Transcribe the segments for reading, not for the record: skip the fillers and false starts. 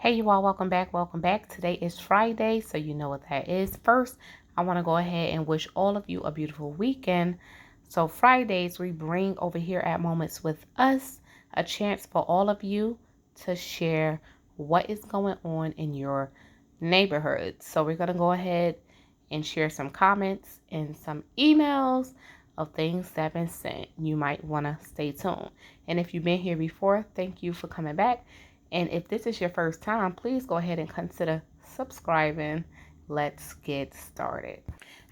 Hey you all, welcome back, welcome back. Today is Friday, so you know what that is. First, I want to go ahead and wish all of you a beautiful weekend. So Fridays, we bring over here at Moments with Us a chance for all of you to share what is going on in your neighborhood. So we're going to go ahead and share some comments and some emails of things that have been sent. You might want to stay tuned. And if you've been here before, thank you for coming back. And if this is your first time, please go ahead and consider subscribing. Let's get started.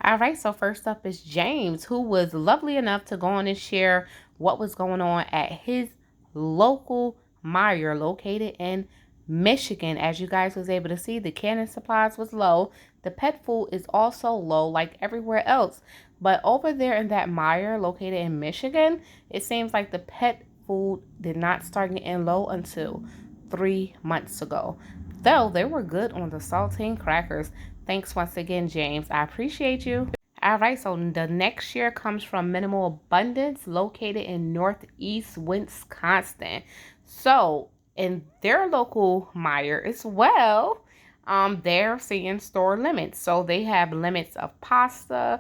All right, so first up is James, who was lovely enough to go on and share what was going on at his local Meijer located in Michigan. As you guys was able to see, the canning supplies was low. The pet food is also low like everywhere else. But over there in that Meijer located in Michigan, it seems like the pet food did not start getting low until 3 months ago. Though they were good on the saltine crackers. Thanks once again, James. I appreciate you. All right, so the next share comes from Minimal Abundance, located in Northeast Wisconsin. So in their local Meijer as well, they're seeing store limits. So they have limits of pasta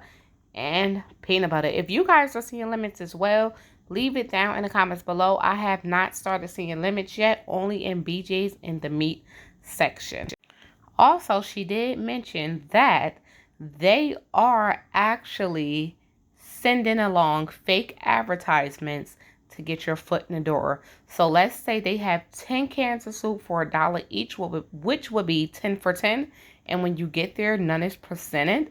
and peanut butter. If you guys are seeing limits as well, leave it down in the comments below. I have not started seeing limits yet, only in BJ's in the meat section. Also, she did mention that they are actually sending along fake advertisements to get your foot in the door. So let's say they have 10 cans of soup for $1 each, which would be 10 for 10. And when you get there, none is presented.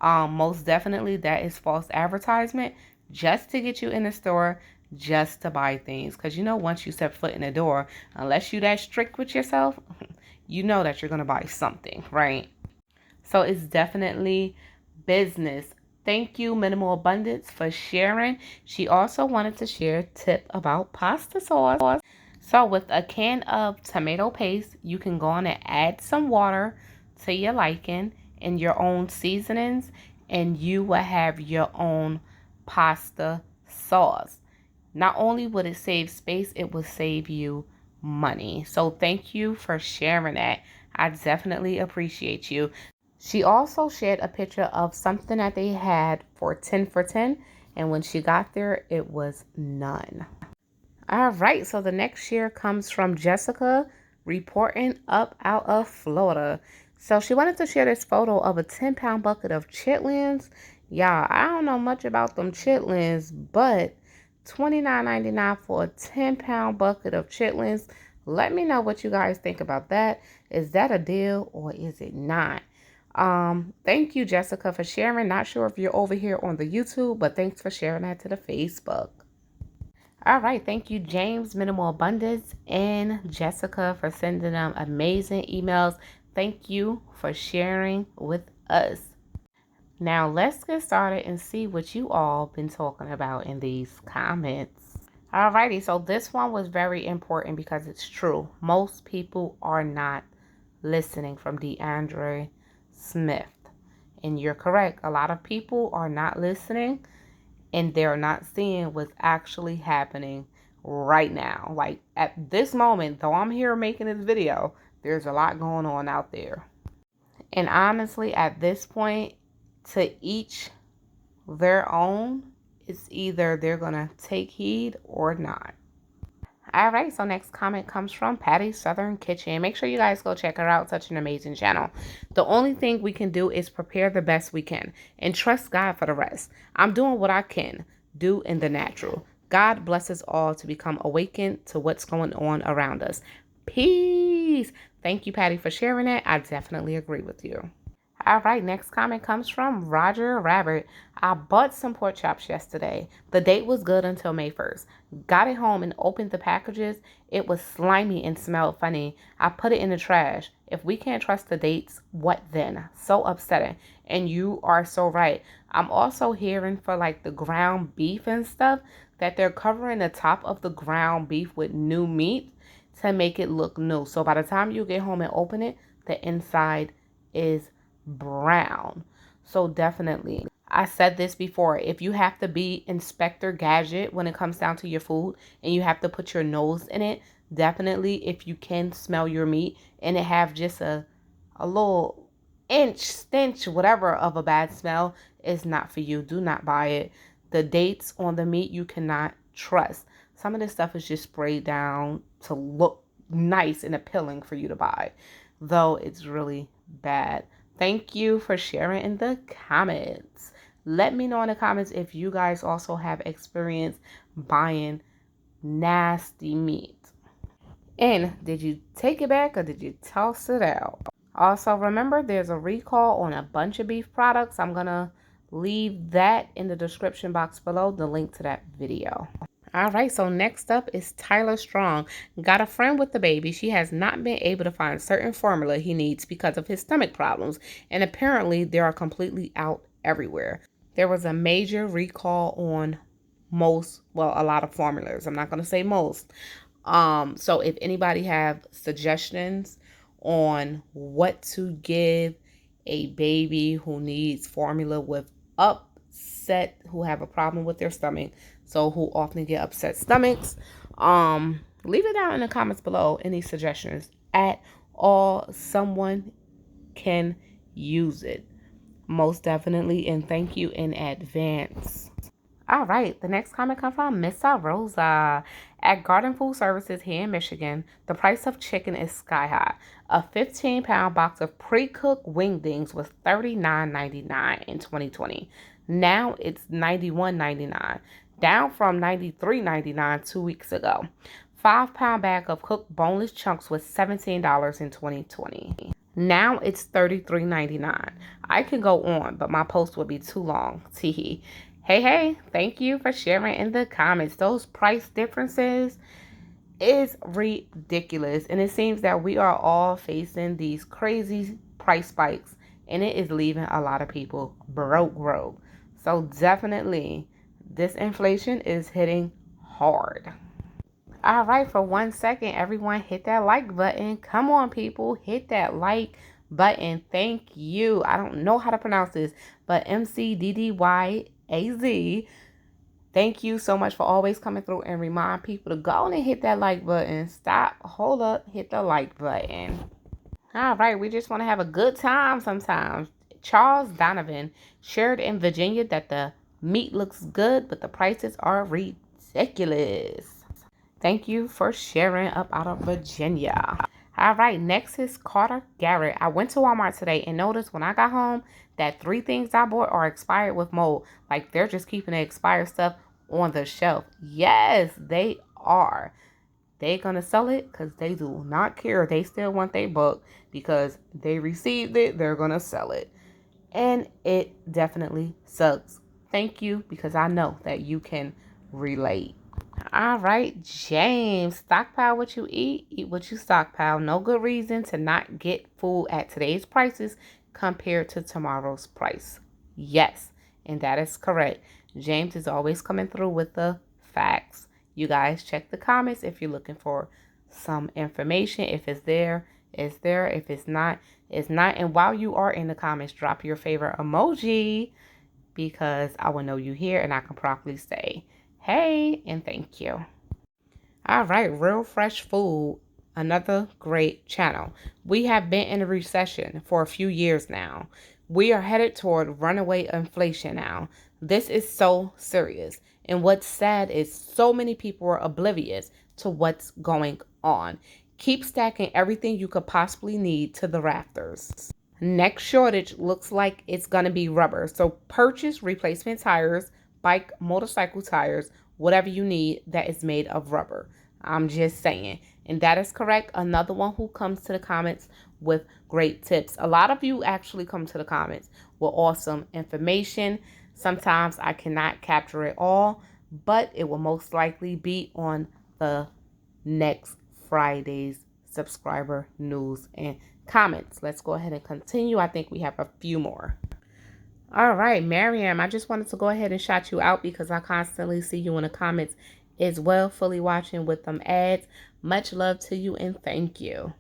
Most definitely that is false advertisement just to get you in the store, just to buy things. Because you know, once you step foot in the door, unless you that strict with yourself, you know that you're going to buy something, right? So it's definitely business. Thank you, Minimal Abundance, for sharing. She also wanted to share a tip about pasta sauce. So with a can of tomato paste, you can go on and add some water to your liking and your own seasonings, and you will have your own pasta sauce. Not only would it save space, it will save you money. So thank you for sharing that. I definitely appreciate you. She also shared a picture of something that they had for 10 for 10, and when she got there, it was none. All right, so the next share comes from Jessica, reporting up out of Florida. So she wanted to share this photo of a 10-pound bucket of chitlins. Y'all, I don't know much about them chitlins, but $29.99 for a 10-pound bucket of chitlins. Let me know what you guys think about that. Is that a deal or is it not? Thank you, Jessica, for sharing. Not sure if you're over here on the YouTube, but thanks for sharing that to the Facebook. All right, thank you, James, Minimal Abundance, and Jessica for sending them amazing emails. Thank you for sharing with us. Now, let's get started and see what you all been talking about in these comments. Alrighty, so this one was very important because it's true. Most people are not listening, from DeAndre Smith. And you're correct. A lot of people are not listening, and they're not seeing what's actually happening right now. Like at this moment, though I'm here making this video, there's a lot going on out there. And honestly, at this point, to each their own, it's either they're going to take heed or not. All right, so next comment comes from Patty's Southern Kitchen. Make sure you guys go check her out. Such an amazing channel. The only thing we can do is prepare the best we can and trust God for the rest. I'm doing what I can do in the natural. God bless us all to become awakened to what's going on around us. Peace. Thank you, Patty, for sharing that. I definitely agree with you. All right, next comment comes from Roger Rabbit. I bought some pork chops yesterday. The date was good until May 1st. Got it home and opened the packages. It was slimy and smelled funny. I put it in the trash. If we can't trust the dates, what then? So upsetting. And you are so right. I'm also hearing for like the ground beef and stuff that they're covering the top of the ground beef with new meat to make it look new. So by the time you get home and open it, the inside is brown. So definitely, I said this before, if you have to be Inspector Gadget when it comes down to your food and you have to put your nose in it, Definitely, if you can smell your meat and it have just a little inch, stench, whatever of a bad smell, is not for you. Do not buy it. The dates on the meat you cannot trust. Some of this stuff is just sprayed down to look nice and appealing for you to buy, though it's really bad. Thank you for sharing in the comments. Let me know in the comments if you guys also have experience buying nasty meat. And did you take it back or did you toss it out? Also, remember there's a recall on a bunch of beef products. I'm going to leave that in the description box below, the link to that video. All right, so next up is Tyler Strong. Got a friend with the baby. She has not been able to find certain formula he needs because of his stomach problems, and apparently they are completely out everywhere. There was a major recall on a lot of formulas. I'm not going to say most. So if anybody have suggestions on what to give a baby who needs formula with who have a problem with their stomach, so who often get upset stomachs, leave it down in the comments below. Any suggestions at all? Someone can use it most definitely, and thank you in advance. All right, the next comment comes from Miss Rosa. At Garden Food Services here in Michigan, the price of chicken is sky high. A 15-pound box of pre-cooked wingdings was $39.99 in 2020. Now it's $91.99, down from $93.99 2 weeks ago. 5-pound bag of cooked boneless chunks was $17 in 2020. Now it's $33.99. I can go on, but my post would be too long. Teehee. Hey, thank you for sharing in the comments. Those price differences is ridiculous. And it seems that we are all facing these crazy price spikes, and it is leaving a lot of people broke. So definitely, this inflation is hitting hard. All right, for 1 second, everyone hit that like button. Come on, people, hit that like button. Thank you. I don't know how to pronounce this, but MCDDYAZ. Thank you so much for always coming through and remind people to go and hit that like button. Stop, hold up, hit the like button. All right, we just want to have a good time sometimes. Charles Donovan shared in Virginia that the meat looks good, but the prices are ridiculous. Thank you for sharing up out of Virginia. All right, next is Carter Garrett. I went to Walmart today and noticed when I got home that 3 things I bought are expired with mold. Like they're just keeping the expired stuff on the shelf. Yes, they are. They're going to sell it because they do not care. They still want their buck because they received it. They're going to sell it. And it definitely sucks. Thank you, because I know that you can relate. All right, James. Stockpile what you eat what you stockpile. No good reason to not get food at today's prices compared to tomorrow's price. Yes, and that is correct. James is always coming through with the facts. You guys check the comments if you're looking for some information. If it's there, it's there. If it's not, it's not. And while you are in the comments, drop your favorite emoji, because I will know you here and I can properly say hey and thank you. All right, Real Fresh Food, another great channel. We have been in a recession for a few years now. We are headed toward runaway inflation now. This is so serious. And what's sad is so many people are oblivious to what's going on. Keep stacking everything you could possibly need to the rafters. Next shortage looks like it's going to be rubber. So purchase replacement tires, bike, motorcycle tires, whatever you need that is made of rubber. I'm just saying. And that is correct. Another one who comes to the comments with great tips. A lot of you actually come to the comments with awesome information. Sometimes I cannot capture it all, but it will most likely be on the next Friday's subscriber news and comments. Let's go ahead and continue. I think we have a few more. All right, Miriam, I just wanted to go ahead and shout you out because I constantly see you in the comments as well, fully watching with them ads. Much love to you and thank you.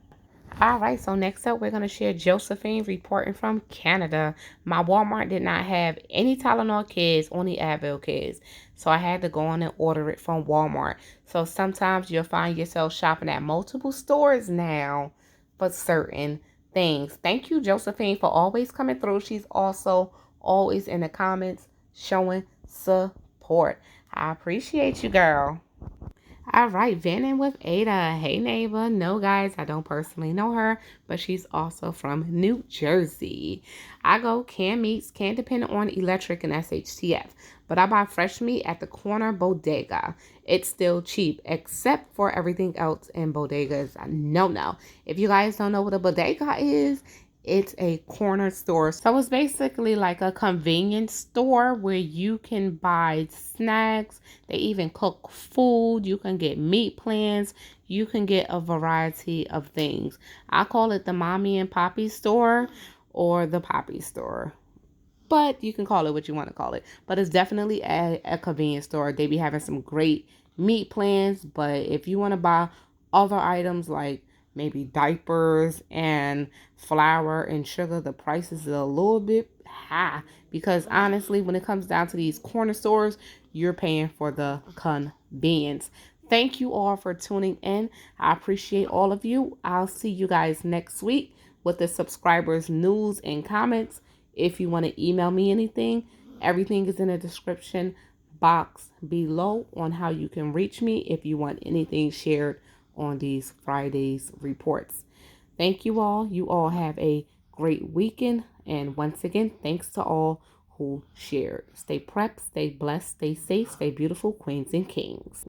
All right, so next up, we're going to share Josephine reporting from Canada. My Walmart did not have any Tylenol kids, only Advil kids. So I had to go on and order it from Walmart. So sometimes you'll find yourself shopping at multiple stores now for certain things. Thank you, Josephine, for always coming through. She's also always in the comments showing support. I appreciate you, girl. All right, Venting with Ada. Hey, neighbor. No, guys, I don't personally know her, but she's also from New Jersey. I go canned meats, can depend on electric and SHTF, but I buy fresh meat at the corner bodega. It's still cheap, except for everything else in bodegas. No. If you guys don't know what a bodega is, it's a corner store. So it's basically like a convenience store where you can buy snacks. They even cook food. You can get meat plans. You can get a variety of things. I call it the mommy and poppy store or the poppy store. But you can call it what you want to call it. But it's definitely a convenience store. They be having some great meat plans. But if you want to buy other items like maybe diapers and flour and sugar, the prices are a little bit high. Because honestly, when it comes down to these corner stores, you're paying for the convenience. Thank you all for tuning in. I appreciate all of you. I'll see you guys next week with the subscribers news and comments. If you want to email me anything, everything is in the description box below on how you can reach me if you want anything shared on these Fridays reports. Thank you all. You all have a great weekend. And once again, thanks to all who shared. Stay prepped, stay blessed, stay safe, stay beautiful, queens and kings.